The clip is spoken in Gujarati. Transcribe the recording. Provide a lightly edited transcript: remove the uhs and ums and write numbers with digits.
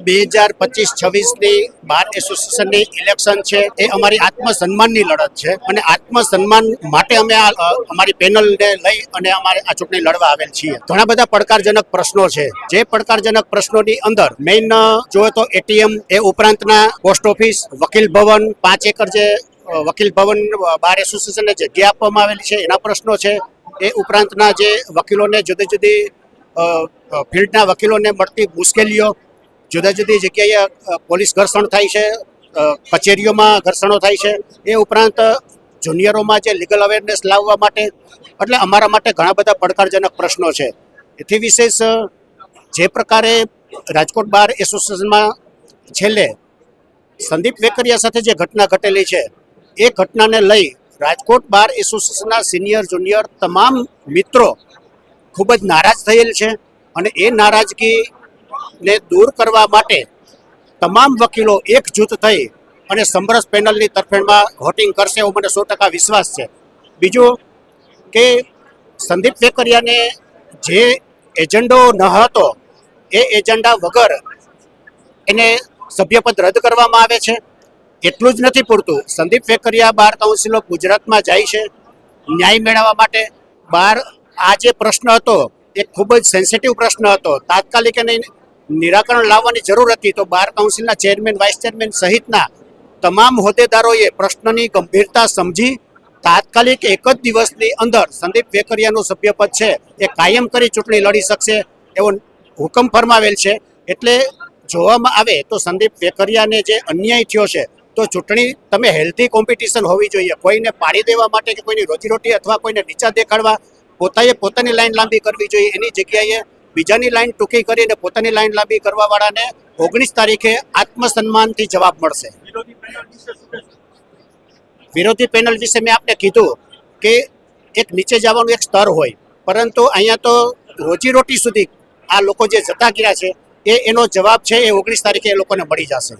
2025-26ની બાર એસોસિએશનની ઇલેક્શન છે એ અમારી આત્મસન્માનની લડત છે અને આત્મસન્માન માટે અમે અમારી પેનલને લઈ અને અમારે આ ચૂંટણી લડવા આવેલ છીએ. ઘણા બધા પડકારજનક પ્રશ્નો છે. જે પડકારજનક પ્રશ્નોની અંદર મેઇન જોઈએ તો એટીએમ, એ ઉપરાંતના પોસ્ટ ઓફિસ, વકીલ ભવન, 5 એકર જે વકીલ ભવન બાર એસોસિએશનને જગ્યા આપવામાં આવેલી છે એના પ્રશ્નો છે. એ ઉપરાંતના જે વકીલોને જુદી જુદી ફિલ્ડના વકીલોને મળતી મુશ્કેલીઓ, જુદા જુદી જગ્યાએ પોલીસ ઘર્ષણ થાય છે, કચેરીઓમાં ઘર્ષણો થાય છે. એ ઉપરાંત જુનિયરોમાં જે લીગલ અવેરનેસ લાવવા માટે એટલે અમારા માટે ઘણા બધા પડકારજનક પ્રશ્નો છે. એથી વિશેષ જે પ્રકારે રાજકોટ બાર એસોસિએશનમાં છેલ્લે સંદીપ વેકરિયા સાથે જે ઘટના ઘટેલી છે એ ઘટનાને લઈ રાજકોટ બાર એસોસિએશનના સિનિયર જુનિયર તમામ મિત્રો ખૂબ જ નારાજ થયેલ છે અને એ નારાજગીને દૂર કરવા માટે તમામ વકીલો એકજૂથ થઈ અને સમરસ પેનલની તરફેણમાં વોટિંગ કરશે એવો મને 100% વિશ્વાસ છે. બીજું કે સંદીપ વેકરિયાને જે એજન્ડો ન હતો એ એજન્ડા વગર એને સભ્યપદ રદ કરવામાં આવે છે. એટલું જ નથી પૂરતું, Sandeep Vekariya bar council of ગુજરાતમાં જાય છે ન્યાય મેળવવા માટે. બાર આ જે પ્રશ્ન હતો એ ખૂબ જ સેન્સિટિવ પ્રશ્ન હતો, તાત્કાલિક એને નિરાકરણ લાવવાની જરૂર હતી. તો બાર કાઉન્સિલના ચેરમેન, વાઇસ ચેરમેન સહિતના તમામ હોદ્દેદારોએ પ્રશ્નની ગંભીરતા સમજી તાત્કાલિક એક જ દિવસની અંદર સંદીપ વેકરિયાનું સભ્યપદ છે એ કાયમ કરી ચૂંટણી લડી શકશે એવો હુકમ ફરમાવેલ છે. એટલે જોવામાં આવે તો સંદીપ વેકરિયાને જે અન્યાય થયો છે તો ચૂંટણી તમે હેલ્ધી કોમ્પિટિશન હોવી જોઈએ. કોઈને પાડી દેવા માટે કે કોઈની રોજીરોટી અથવા કોઈને નીચા દેખાડવા પોતાની લાઈન લાંબી કરવી જોઈએ. એની જગ્યાએ બીજાની લાઈન ટૂંકી કરીને પોતાની લાઈન લાંબી કરવા વાળાને 19 તારીખે આત્મસન્માનથી જવાબ મળશે. વિરોધી પેનલ વિશે મેં આપને કીધું કે એક નીચે જવાનું એક સ્તર હોય, પરંતુ અહીંયા તો રોજીરોટી સુધી આ લોકો જે જતા ગયા છે એનો જવાબ છે એ 19 તારીખે એ લોકોને મળી જશે.